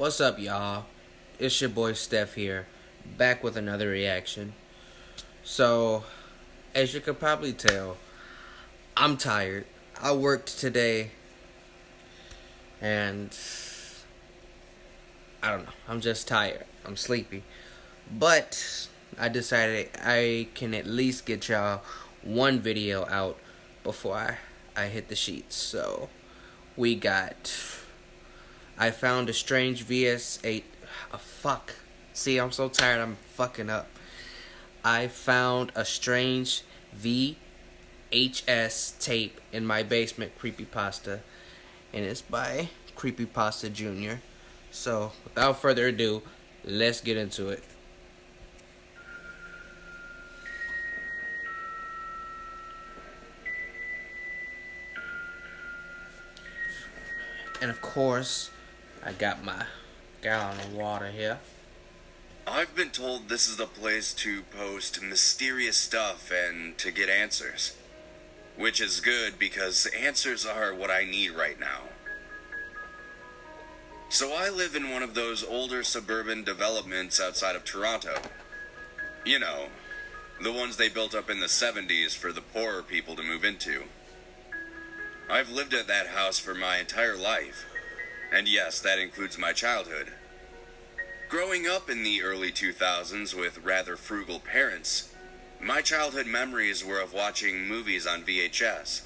What's up, y'all? It's your boy Steph here, back with another reaction. So, as you could probably tell, I'm tired. I worked today, and I don't know. I'm just tired. I'm sleepy. But I decided I can at least get y'all one video out before I hit the sheets. So, we got... I found a strange VS8. Fuck. See, I'm so tired, I'm fucking up. I found a strange VHS tape in my basement, Creepypasta. And it's by Creepypasta Jr. So, without further ado, let's get into it. And of course, I got my gallon of water here. I've been told this is the place to post mysterious stuff and to get answers. Which is good because answers are what I need right now. So I live in one of those older suburban developments outside of Toronto. You know, the ones they built up in the 70s for the poorer people to move into. I've lived at that house for my entire life. And yes, that includes my childhood. Growing up in the early 2000s with rather frugal parents, my childhood memories were of watching movies on VHS,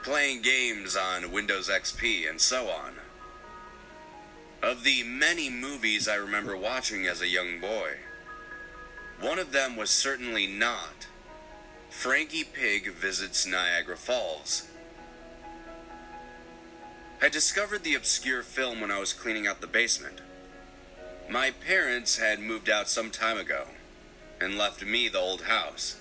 playing games on Windows XP, and so on. Of the many movies I remember watching as a young boy, one of them was certainly not Frankie Pig Visits Niagara Falls. I discovered the obscure film when I was cleaning out the basement. My parents had moved out some time ago and left me the old house.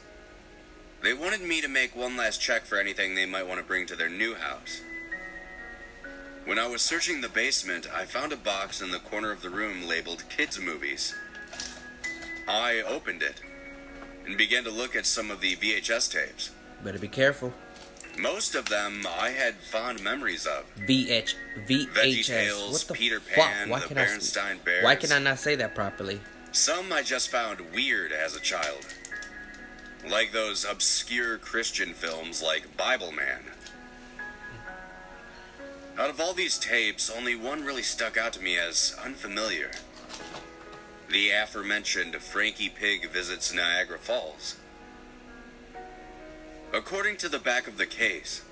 They wanted me to make one last check for anything they might want to bring to their new house. When I was searching the basement, I found a box in the corner of the room labeled Kids Movies. I opened it and began to look at some of the VHS tapes. Better be careful. Most of them I had fond memories of. VHS. VeggieTales, What the Peter fuck? Pan, the Berenstain Bears. Why can I not say that properly? Some I just found weird as a child. Like those obscure Christian films like Bible Man. Out of all these tapes, only one really stuck out to me as unfamiliar. The aforementioned Frankie Pig Visits Niagara Falls. According to the back of the case,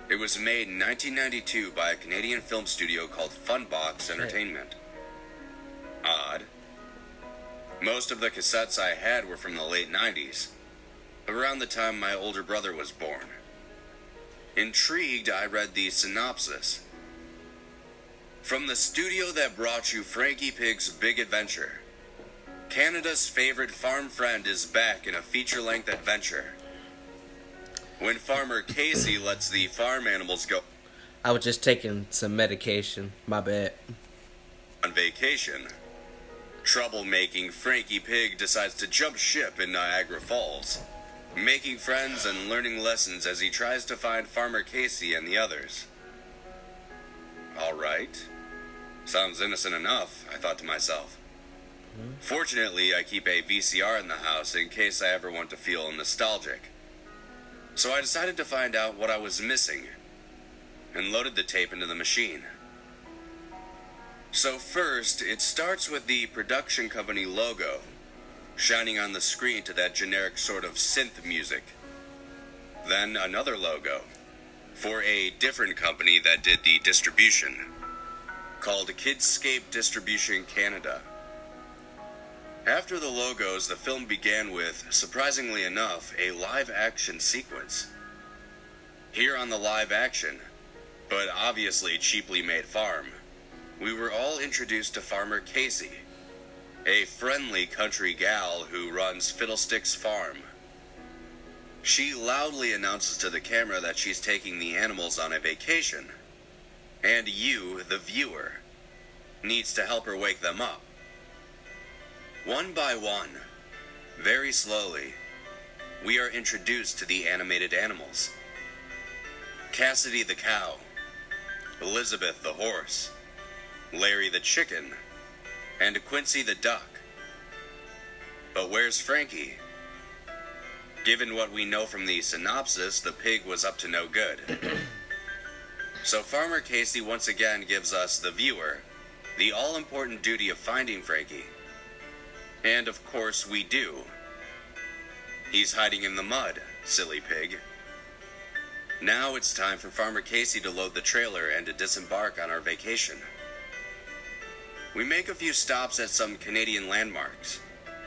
it was made in 1992 by a Canadian film studio called Funbox Entertainment. Odd. Most of the cassettes I had were from the late 90s, around the time my older brother was born. Intrigued, I read the synopsis. From the studio that brought you Frankie Pig's Big Adventure, Canada's favorite farm friend is back in a feature-length adventure. When Farmer Casey lets the farm animals go... I was just taking some medication. My bad. ...on vacation, troublemaking Frankie Pig decides to jump ship in Niagara Falls, making friends and learning lessons as he tries to find Farmer Casey and the others. Alright. Sounds innocent enough, I thought to myself. Fortunately, I keep a VCR in the house in case I ever want to feel nostalgic. So I decided to find out what I was missing, and loaded the tape into the machine. So first, it starts with the production company logo, shining on the screen to that generic sort of synth music. Then another logo, for a different company that did the distribution, called Kidscape Distribution Canada. After the logos, the film began with, surprisingly enough, a live-action sequence. Here on the live-action, but obviously cheaply made farm, we were all introduced to Farmer Casey, a friendly country gal who runs Fiddlesticks Farm. She loudly announces to the camera that she's taking the animals on a vacation, and you, the viewer, needs to help her wake them up. One by one, very slowly, we are introduced to the animated animals. Cassidy the cow, Elizabeth the horse, Larry the chicken, and Quincy the duck. But where's Frankie? Given what we know from the synopsis, the pig was up to no good. So Farmer Casey once again gives us, the viewer, the all-important duty of finding Frankie. And of course we do. He's hiding in the mud, silly pig. Now it's time for Farmer Casey to load the trailer and to disembark on our vacation. We make a few stops at some Canadian landmarks,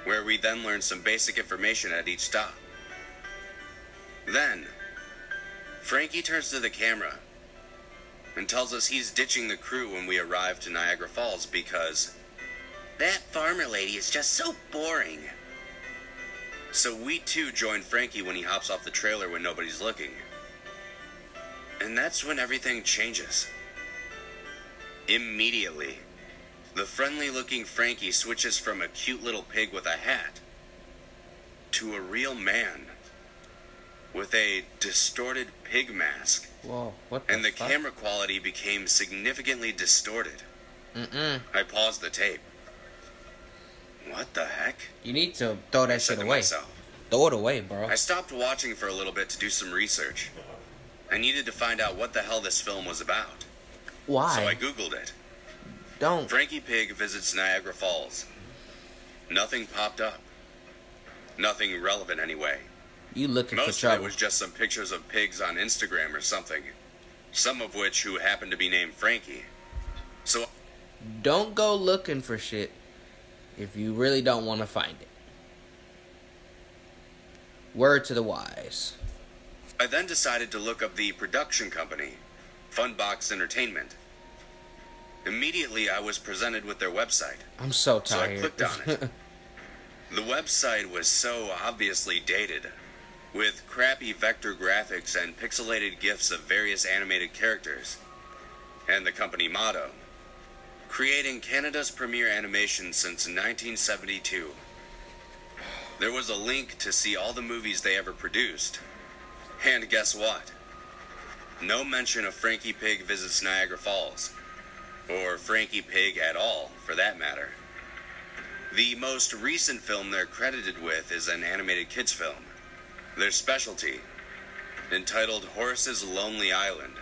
where we then learn some basic information at each stop. Then, Frankie turns to the camera and tells us he's ditching the crew when we arrive to Niagara Falls because that farmer lady is just so boring. So we too join Frankie when he hops off the trailer when nobody's looking. And that's when everything changes. Immediately, the friendly-looking Frankie switches from a cute little pig with a hat to a real man with a distorted pig mask. Whoa, what and the fuck? Camera quality became significantly distorted. I paused the tape. What the heck? You need to throw that I said shit to away. myself. Throw it away, bro. I stopped watching for a little bit to do some research. I needed to find out what the hell this film was about. Why? So I googled it. Don't. Frankie Pig visits Niagara Falls. Nothing popped up. Nothing relevant anyway. You looking for Most of it trouble. was just some pictures of pigs on Instagram or something. Some of which who happened to be named Frankie. So Don't go looking for shit if you really don't want to find it. Word to the wise. I then decided to look up the production company, Funbox Entertainment. Immediately I was presented with their website. I'm so So I tired. clicked on it. The website was so obviously dated, with crappy vector graphics and pixelated GIFs of various animated characters, and the company motto, creating Canada's premier animation since 1972. There was a link to see all the movies they ever produced, and guess what? No mention of Frankie Pig Visits Niagara Falls, or Frankie Pig at all, for that matter. The most recent film they're credited with is an animated kids film, their specialty, entitled Horace's Lonely Island,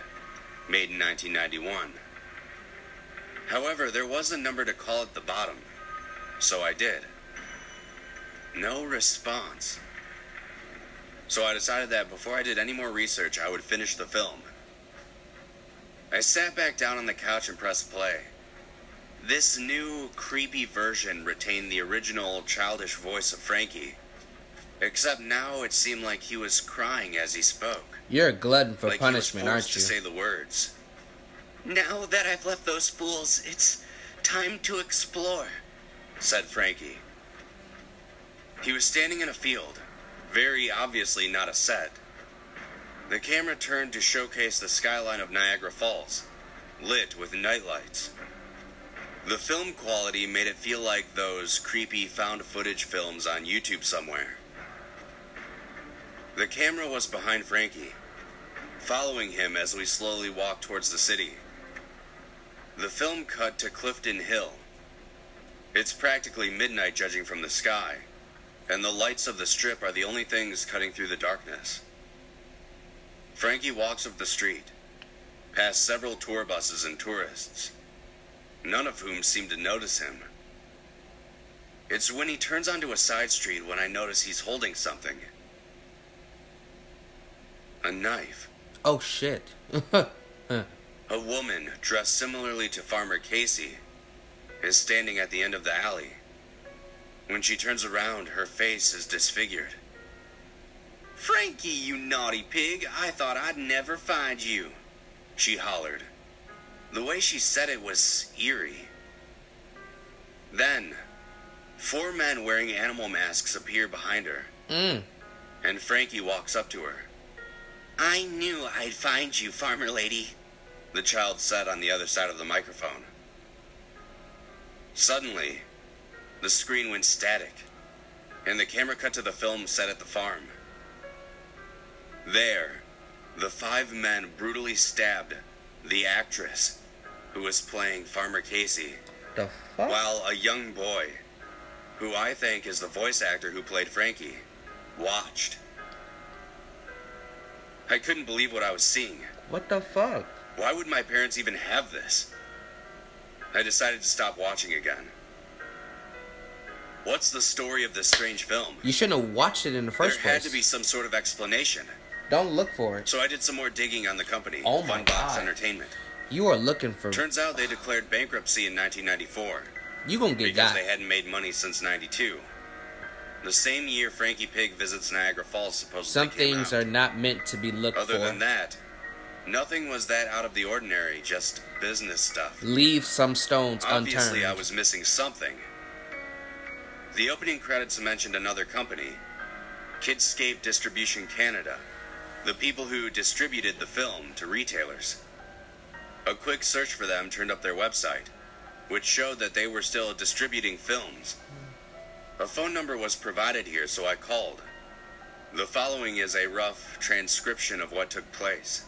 made in 1991. However, there was a number to call at the bottom, so I did. No response. So I decided that before I did any more research, I would finish the film. I sat back down on the couch and pressed play. This new, creepy version retained the original childish voice of Frankie, except now it seemed like he was crying as he spoke. You're a glutton for Like punishment, he was aren't forced you? to say the words. Now that I've left those fools, it's time to explore, said Frankie. He was standing in a field, very obviously not a set. The camera turned to showcase the skyline of Niagara Falls, lit with nightlights. The film quality made it feel like those creepy found footage films on YouTube somewhere. The camera was behind Frankie, following him as we slowly walked towards the city. The film cut to Clifton Hill. It's practically midnight judging from the sky, and the lights of the strip are the only things cutting through the darkness. Frankie walks up the street, past several tour buses and tourists, none of whom seem to notice him. It's when he turns onto a side street when I notice he's holding something. A knife. Oh shit. A woman, dressed similarly to Farmer Casey, is standing at the end of the alley. When she turns around, her face is disfigured. "Frankie, you naughty pig, I thought I'd never find you," she hollered. The way she said it was eerie. Then, 4 men wearing animal masks appear behind her, and Frankie walks up to her. "I knew I'd find you, farmer lady," the child said on the other side of the microphone. Suddenly, the screen went static, and the camera cut to the film set at the farm. There, the 5 men brutally stabbed the actress who was playing Farmer Casey the fuck? while a young boy, who I think is the voice actor who played Frankie, watched. I couldn't believe what I was seeing. What the fuck? Why would my parents even have this? I decided to stop watching again. What's the story of this strange film? You shouldn't have watched it in the first place. There had to be some sort of explanation. Don't look for it. So I did some more digging on the company, Oh my Funbox God. Entertainment. You are looking for... Turns out they declared bankruptcy in 1994 You gonna get because got. they hadn't made money since 92. The same year Frankie Pig Visits Niagara Falls supposedly Some came things out. are not meant to be looked Other for. than that, nothing was that out of the ordinary, just business stuff. Leave some stones Obviously, unturned. I was missing something. The opening credits mentioned another company, Kidscape Distribution Canada, the people who distributed the film to retailers. A quick search for them turned up their website, which showed that they were still distributing films. A phone number was provided here, so I called. The following is a rough transcription of what took place.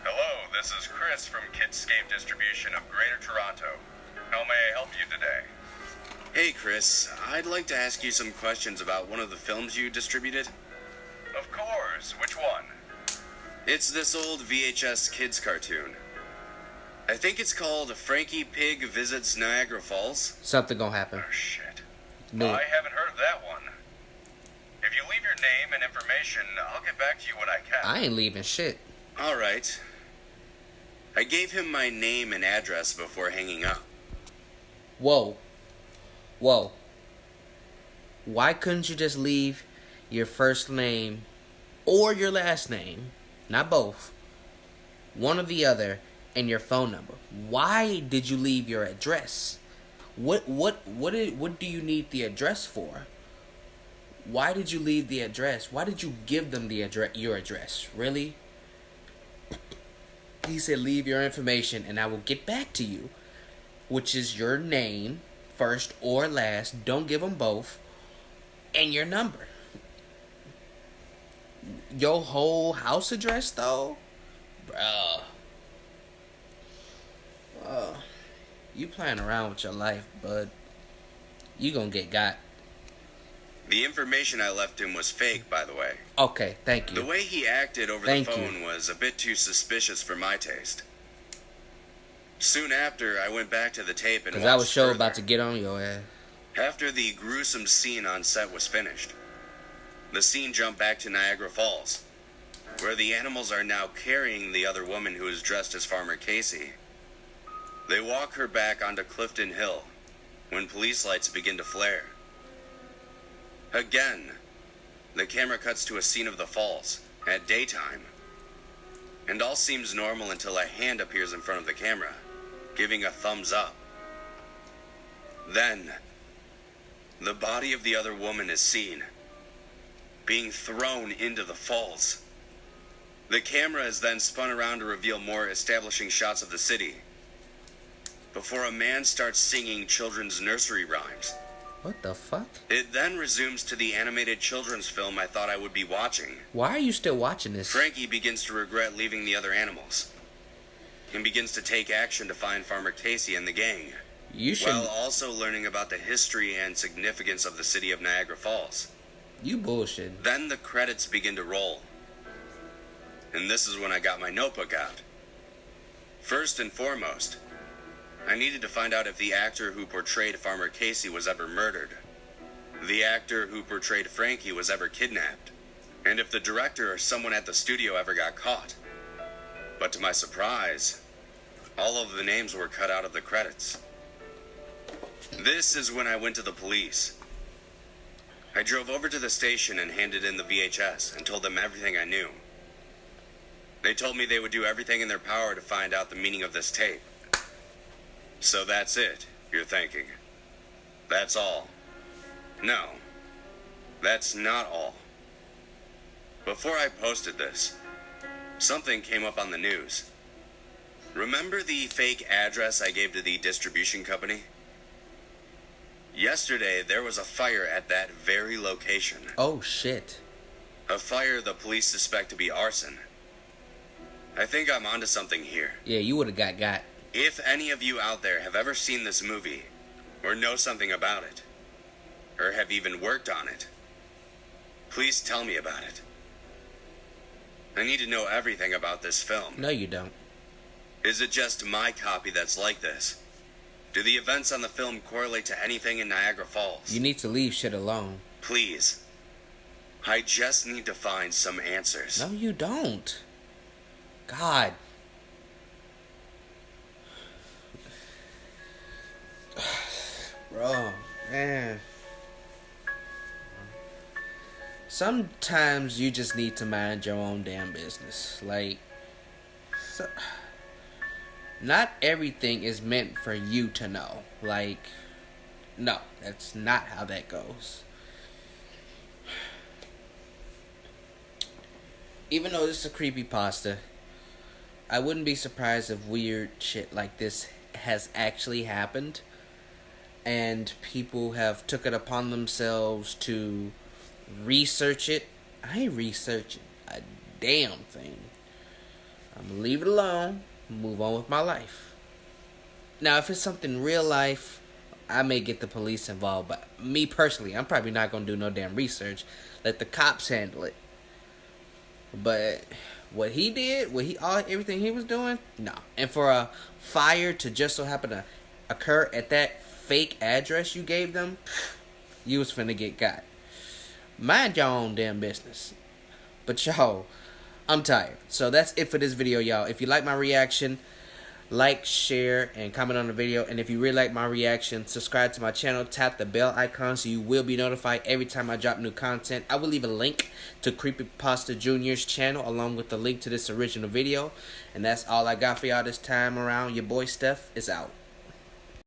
Hello, this is Chris from Kidscape Distribution of Greater Toronto. How may I help you today? Hey Chris, I'd like to ask you some questions about one of the films you distributed. Of course, which one? It's this old VHS kids cartoon. I think it's called Frankie Pig Visits Niagara Falls. Something gonna happen. Oh shit. No. I haven't heard of that one. If you leave your name and information, I'll get back to you when I can. I ain't leaving shit. Alright. I gave him my name and address before hanging up. Whoa. Whoa. Why couldn't you just leave your first name or your last name, not both, one or the other, and your phone number? Why did you leave your address? What do you need the address for? Why did you leave the address? Why did you give them the your address? Really? He said leave your information and I will get back to you, which is your name, first or last. Don't give them both. And your number. Your whole house address, though? Bruh. You playing around with your life, bud. You gonna get got. The information I left him was fake, by the way. Okay, thank you. The way he acted over the phone was a bit too suspicious for my taste. Soon after, I went back to the tape and watched Because I was sure further. about to get on your ass. After the gruesome scene on set was finished, the scene jumped back to Niagara Falls, where the animals are now carrying the other woman who is dressed as Farmer Casey. They walk her back onto Clifton Hill when police lights begin to flare. Again, the camera cuts to a scene of the falls at daytime, and all seems normal until a hand appears in front of the camera, giving a thumbs up. Then, the body of the other woman is seen, being thrown into the falls. The camera is then spun around to reveal more establishing shots of the city, before a man starts singing children's nursery rhymes. What the fuck? It then resumes to the animated children's film I thought I would be watching. Why are you still watching this? Frankie begins to regret leaving the other animals, and begins to take action to find Farmer Casey and the gang, You should. while also learning about the history and significance of the city of Niagara Falls. You bullshit. Then the credits begin to roll, and this is when I got my notebook out. First and foremost, I needed to find out if the actor who portrayed Farmer Casey was ever murdered, the actor who portrayed Frankie was ever kidnapped, and if the director or someone at the studio ever got caught. But to my surprise, all of the names were cut out of the credits. This is when I went to the police. I drove over to the station and handed in the VHS and told them everything I knew. They told me they would do everything in their power to find out the meaning of this tape. So that's it, you're thinking. That's all. No, that's not all. Before I posted this, something came up on the news. Remember the fake address I gave to the distribution company? Yesterday, there was a fire at that very location. Oh shit. A fire the police suspect to be arson. I think I'm onto something here. Yeah, you would have got. If any of you out there have ever seen this movie, or know something about it, or have even worked on it, please tell me about it. I need to know everything about this film. No, you don't. Is it just my copy that's like this? Do the events on the film correlate to anything in Niagara Falls? You need to leave shit alone. Please. I just need to find some answers. No, you don't. God. Bro, man. Sometimes you just need to mind your own damn business. Like, not everything is meant for you to know. Like, no, that's not how that goes. Even though this is a creepypasta, I wouldn't be surprised if weird shit like this has actually happened and people have took it upon themselves to research it. I ain't researching a damn thing. I'm gonna leave it alone, move on with my life. Now, if it's something real life, I may get the police involved, but me personally, I'm probably not gonna do no damn research. Let the cops handle it. But what he did, everything he was doing, no. And for a fire to just so happen to occur at that fake address you gave them, you was finna get got. Mind your own damn business. But y'all, I'm tired. So that's it for this video, y'all. If you like my reaction, like, share, and comment on the video. And if you really like my reaction, subscribe to my channel. Tap the bell icon so you will be notified every time I drop new content. I will leave a link to Creepypasta Jr.'s channel along with the link to this original video. And that's all I got for y'all this time around. Your boy Steph is out.